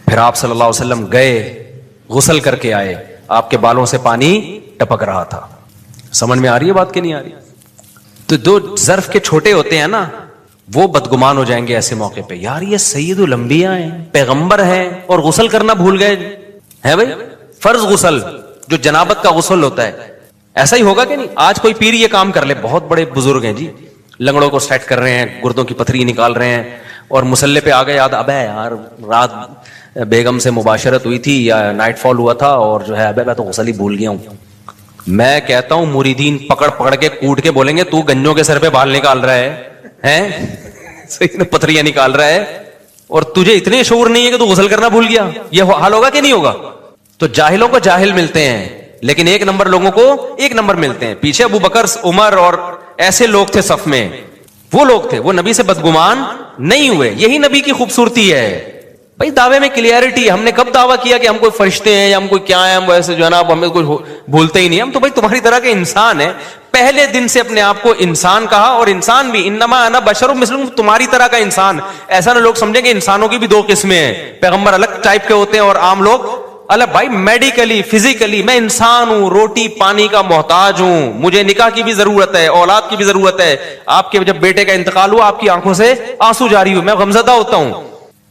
پھر آپ صلی اللہ علیہ وسلم گئے غسل کر کے آئے، آپ کے بالوں سے پانی ٹپک رہا تھا. سمجھ میں آ رہی ہے بات کہ نہیں آ رہی؟ تو جو ظرف کے چھوٹے ہوتے ہیں نا وہ بدگمان ہو جائیں گے ایسے موقع پہ، یار یہ سید الانبیاء ہیں، پیغمبر ہیں اور غسل کرنا بھول گئے ہیں. بھائی فرض غسل جو جنابت کا غسل ہوتا ہے، ایسا ہی ہوگا کہ نہیں؟ آج کوئی پیر یہ کام کر لے، بہت بڑے بزرگ ہیں جی، لنگڑوں کو سیٹ کر رہے ہیں، گردوں کی پتھری نکال رہے ہیں، اور مسلح پہ آ گئے یاد ابے یار رات بیگم سے مباشرت ہوئی تھی یا نائٹ فال ہوا تھا اور جو ہے ابے میں تو غسل ہی بھول گیا ہوں. میں کہتا ہوں مریدین پکڑ پکڑ کے کوٹ کے بولیں گے تو گنجوں کے سر پہ بال نکال رہا ہے صحیح پتھریاں نکال رہا ہے اور تجھے اتنے شعور نہیں ہے کہ تو غسل کرنا بھول گیا. یہ حال ہوگا کہ نہیں ہوگا؟ تو جاہلوں کو جاہل ملتے ہیں لیکن ایک نمبر لوگوں کو ایک نمبر ملتے ہیں. پیچھے ابو بکر عمر اور ایسے لوگ تھے صف میں، وہ لوگ تھے، وہ نبی سے بدگمان نہیں ہوئے. یہی نبی کی خوبصورتی ہے بھائی، دعوے میں کلیئرٹی. ہم نے کب دعویٰ کیا کہ ہم کوئی فرشتے ہیں یا ہم کوئی کیا ہیں؟ ہم ویسے جو ہے نا ہمیں کوئی بھولتے ہی نہیں. ہم تو بھائی تمہاری طرح کے انسان ہیں. پہلے دن سے اپنے آپ کو انسان کہا، اور انسان بھی انما انا بشر مثلکم، تمہاری طرح کا انسان. ایسا نہ لوگ سمجھیں کہ انسانوں کی بھی دو قسمیں ہیں، پیغمبر الگ ٹائپ کے ہوتے ہیں اور عام لوگ الگ. بھائی میڈیکلی فزیکلی میں انسان ہوں، روٹی پانی کا محتاج ہوں، مجھے نکاح کی بھی ضرورت ہے، اولاد کی بھی ضرورت ہے. آپ کے جب بیٹے کا انتقال ہوا آپ کی آنکھوں سے آنسو جاری ہوئے، میں غمزدہ ہوتا ہوں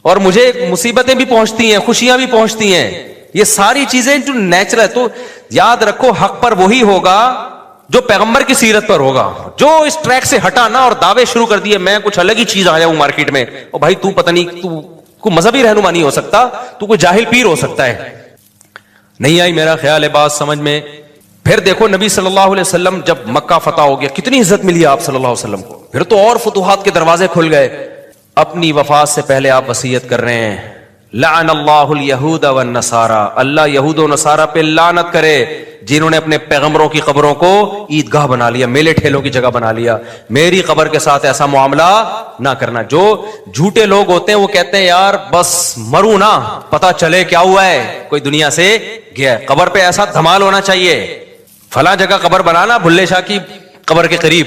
اور مجھے مصیبتیں بھی پہنچتی ہیں، خوشیاں بھی پہنچتی ہیں. یہ ساری چیزیں جو نیچرل ہے. تو یاد رکھو حق پر وہی ہوگا جو پیغمبر کی سیرت پر ہوگا. جو اس ٹریک سے ہٹا نا اور دعوے شروع کر دیے میں کچھ الگ ہی چیز آیا ہوں مارکیٹ میں، اور بھائی تو پتہ نہیں تو کوئی مذہبی رہنما نہیں ہو سکتا، تو کوئی جاہل پیر ہو سکتا ہے. نہیں آئی میرا خیال ہے بات سمجھ میں. پھر دیکھو نبی صلی اللہ علیہ وسلم جب مکہ فتح ہو گیا کتنی عزت ملی آپ صلی اللہ علیہ وسلم کو. پھر تو اور فتوحات کے دروازے کھل گئے. اپنی وفات سے پہلے آپ وصیت کر رہے ہیں لعن اللہ الیہود والنصارى، اللہ یہود و نصارہ پہ لعنت کرے جنہوں نے اپنے پیغمبروں کی قبروں کو عیدگاہ بنا لیا، میلے ٹھیلوں کی جگہ بنا لیا. میری قبر کے ساتھ ایسا معاملہ نہ کرنا. جو جھوٹے لوگ ہوتے ہیں وہ کہتے ہیں یار بس مروں نا پتا چلے کیا ہوا ہے، کوئی دنیا سے گیا. قبر پہ ایسا دھمال ہونا چاہیے، فلاں جگہ قبر بنانا بھلے شاہ کی قبر کے قریب،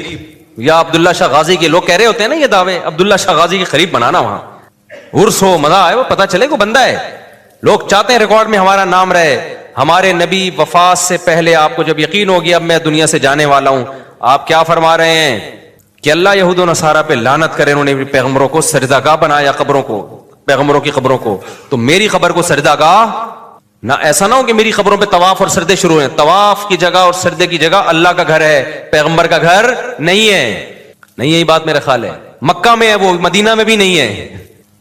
یا عبداللہ شاہ غازی کے لوگ کہہ رہے ہوتے ہیں نا یہ دعوے، عبداللہ شاہ غازی کے قریب بنانا، وہاں عرس ہو مزہ آئے، وہ پتہ چلے کو بندہ ہے. لوگ چاہتے ہیں ریکارڈ میں ہمارا نام رہے. ہمارے نبی وفات سے پہلے آپ کو جب یقین ہو گیا اب میں دنیا سے جانے والا ہوں، آپ کیا فرما رہے ہیں کہ اللہ یہود و نصارہ پہ لعنت کرے، انہوں نے پیغمبروں کو سجدہ گاہ بنایا، قبروں کو، پیغمبروں کی قبروں کو. تو میری قبر کو سجدہ گاہ نہ ایسا نہ ہو کہ میری قبروں پہ طواف اور سجدے شروع ہیں. طواف کی جگہ اور سجدے کی جگہ اللہ کا گھر ہے, پیغمبر کا گھر نہیں ہے. نہیں, یہی بات میرا خیال ہے. مکہ میں ہے وہ, مدینہ میں بھی نہیں ہے.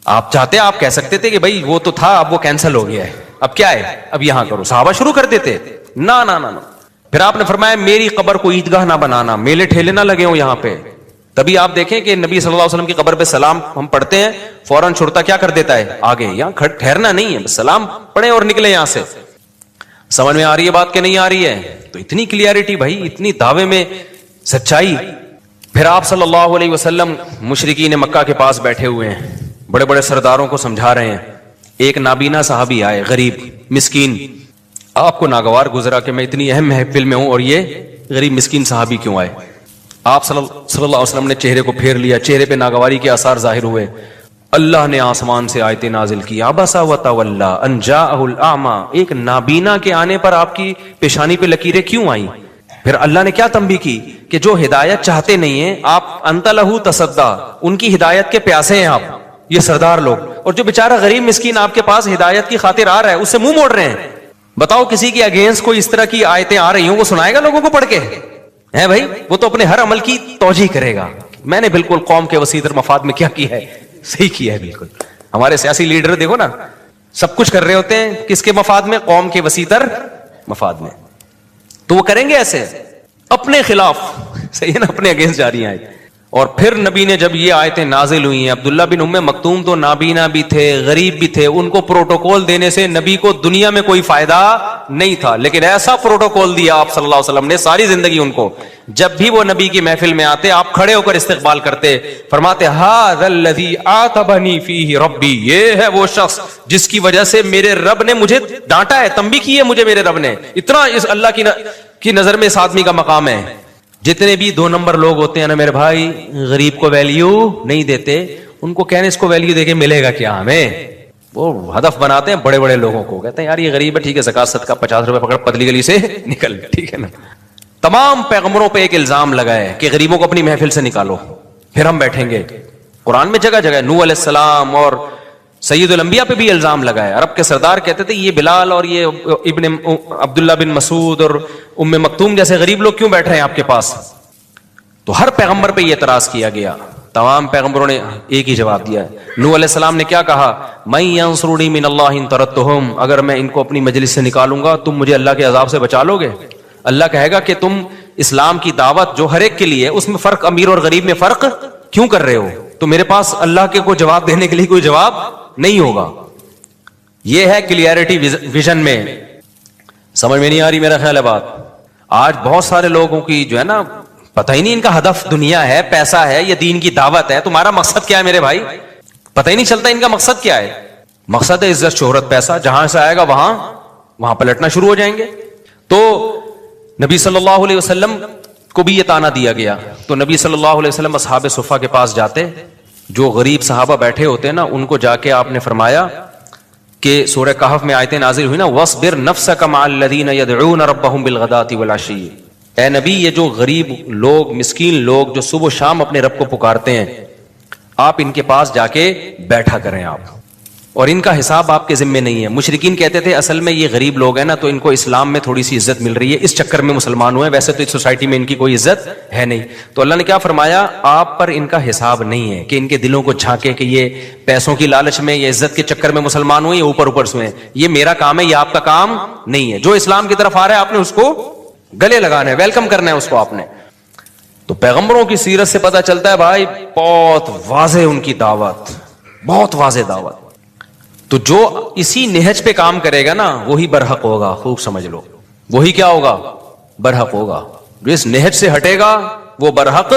آپ چاہتے, آپ کہہ سکتے تھے کہ بھائی وہ تو تھا, اب وہ کینسل ہو گیا ہے, اب کیا ہے, اب یہاں کرو. صحابہ شروع کر دیتے. نہ نہ نہ. پھر آپ نے فرمایا میری قبر کو عیدگاہ نہ بنانا, میلے ٹھیلے نہ لگے ہوں یہاں پہ. تبھی آپ دیکھیں کہ نبی صلی اللہ علیہ وسلم کی قبر پہ سلام ہم پڑھتے ہیں, فوراً شرطا کیا کر دیتا ہے, آگے. یہاں ٹھہرنا نہیں ہے, بس سلام پڑھیں اور نکلے یہاں سے. سمجھ میں آ رہی ہے بات کہ نہیں آ رہی ہے؟ تو اتنی کلیئرٹی بھائی, اتنی دعوے میں سچائی. پھر آپ صلی اللہ علیہ وسلم مشرکین مکہ کے پاس بیٹھے ہوئے ہیں, بڑے بڑے سرداروں کو سمجھا رہے ہیں. ایک نابینا صحابی آئے, غریب مسکین. آپ کو ناگوار گزرا کہ میں اتنی اہم محفل میں ہوں اور یہ غریب مسکین صحابی کیوں آئے. آپ صلی اللہ علیہ وسلم نے چہرے کو پھیر لیا, چہرے پہ ناگواری کے آثار ظاہر ہوئے. اللہ نے آسمان سے آیتیں نازل کی, عبس وتولی ان جاءہ الاعمی. ایک نابینا کے آنے پر آپ کی پیشانی پہ لکیریں کیوں آئیں؟ پھر اللہ نے کیا تنبیہ کی کہ جو ہدایت چاہتے نہیں ہیں, آپ انت لہو تصدی, ان کی ہدایت کے پیاسے ہیں آپ, یہ سردار لوگ. اور جو بیچارہ غریب مسکین آپ کے پاس ہدایت کی خاطر آ رہا ہے, اس سے منہ موڑ رہے ہیں. بتاؤ کسی کے اگینسٹ کوئی اس طرح کی آیتیں آ رہی ہوں, وہ سنائے گا لوگوں کو پڑھ کے؟ ہے بھائی, وہ تو اپنے ہر عمل کی توجیہ کرے گا. میں نے بالکل قوم کے وسیع تر مفاد میں کیا ہے, صحیح کیا ہے بالکل. ہمارے سیاسی لیڈر دیکھو نا, سب کچھ کر رہے ہوتے ہیں کس کے مفاد میں, قوم کے وسیع تر مفاد میں. تو وہ کریں گے ایسے اپنے خلاف, صحیح ہے نا, اپنے اگینسٹ جا رہی ہیں. اور پھر نبی نے جب یہ آیتیں نازل ہوئی ہیں, عبداللہ بن ام مکتوم تو نابینا بھی تھے, غریب بھی تھے, ان کو پروٹوکول دینے سے نبی کو دنیا میں کوئی فائدہ نہیں تھا, لیکن ایسا پروٹوکول دیا آپ صلی اللہ علیہ وسلم نے, ساری زندگی ان کو جب بھی وہ نبی کی محفل میں آتے آپ کھڑے ہو کر استقبال کرتے, فرماتے ھذا الذی عاتبنی فیہ ربی, یہ ہے وہ شخص جس کی وجہ سے میرے رب نے مجھے ڈانٹا ہے, تنبیہ کی ہے مجھے میرے رب نے. اتنا اس اللہ کی نظر میں اس آدمی کا مقام ہے. جتنے بھی 2 نمبر لوگ ہوتے ہیں نا میرے بھائی, غریب کو ویلیو نہیں دیتے, ان کو کہنے اس کو ویلیو دے کے ملے گا کیا ہمیں, وہ ہدف بناتے ہیں بڑے بڑے لوگوں کو, کہتے ہیں یار یہ غریب ہے, ٹھیک ہے زکات صدقہ 50 روپے پکڑ پتلی گلی سے نکل, ٹھیک ہے نا. تمام پیغمبروں پہ ایک الزام لگا ہے کہ غریبوں کو اپنی محفل سے نکالو, پھر ہم بیٹھیں گے. قرآن میں جگہ جگہ, نوح علیہ السلام اور سید الانبیاء پہ بھی الزام لگا ہے. عرب کے سردار کہتے تھے یہ بلال اور یہ ابن عبداللہ بن مسعود اور ام مکتوم جیسے غریب لوگ کیوں بیٹھ رہے ہیں آپ کے پاس؟ تو ہر پیغمبر پہ یہ اعتراض کیا گیا. تمام پیغمبروں نے ایک ہی جواب دیا ہے. نوح علیہ السلام نے کیا کہا, من ینصرنی من اللہ ان طردتہم, اگر میں ان کو اپنی مجلس سے نکالوں گا تم مجھے اللہ کے عذاب سے بچا لو گے؟ اللہ کہے گا کہ تم اسلام کی دعوت جو ہر ایک کے لیے, اس میں فرق امیر اور غریب میں فرق کیوں کر رہے ہو؟ تو میرے پاس اللہ کے کو جواب دینے کے لیے کوئی جواب نہیں ہوگا. یہ ہے کلیئرٹی ویژن میں. سمجھ میں نہیں آ رہی میرا خیال ہے بات. آج بہت سارے لوگوں کی جو ہے نا, پتہ ہی نہیں ان کا ہدف دنیا ہے, پیسہ ہے, یا دین کی دعوت ہے. تمہارا مقصد کیا ہے میرے بھائی؟ پتہ ہی نہیں چلتا ان کا مقصد کیا ہے. مقصد ہے عزت شہرت پیسہ, جہاں سے آئے گا وہاں پلٹنا شروع ہو جائیں گے. تو نبی صلی اللہ علیہ وسلم کو بھی یہ تانا دیا گیا. تو نبی صلی اللہ علیہ وسلم اصحاب صفہ کے پاس جاتے, جو غریب صحابہ بیٹھے ہوتے ہیں نا, ان کو جا کے آپ نے فرمایا کہ سورہ کہف میں آیتیں نازل ہوئی نا, وَاصْبِرْ نَفْسَكَ مَعَ الَّذِينَ يَدْعُونَ رَبَّهُمْ بِالْغَدَاةِ وَالْعَشِيِّ. اے نبی, یہ جو غریب لوگ, مسکین لوگ جو صبح و شام اپنے رب کو پکارتے ہیں, آپ ان کے پاس جا کے بیٹھا کریں آپ, اور ان کا حساب آپ کے ذمے نہیں ہے. مشرکین کہتے تھے اصل میں یہ غریب لوگ ہیں نا, تو ان کو اسلام میں تھوڑی سی عزت مل رہی ہے, اس چکر میں مسلمان ہوئے, ویسے تو اس سوسائٹی میں ان کی کوئی عزت ہے نہیں. تو اللہ نے کیا فرمایا, آپ پر ان کا حساب نہیں ہے کہ ان کے دلوں کو جھانکے کہ یہ پیسوں کی لالچ میں یا عزت کے چکر میں مسلمان ہوئے, یا اوپر سے. یہ میرا کام ہے, یہ آپ کا کام نہیں ہے. جو اسلام کی طرف آ رہا ہے آپ نے اس کو گلے لگانا ہے, ویلکم کرنا ہے اس کو آپ نے. تو پیغمبروں کی سیرت سے پتہ چلتا ہے بھائی, بہت واضح ان کی دعوت, بہت واضح دعوت. تو جو اسی نہج پہ کام کرے گا نا, وہی برحق ہوگا. خوب سمجھ لو, وہی کیا ہوگا, برحق ہوگا. جو اس نہج سے ہٹے گا وہ برحق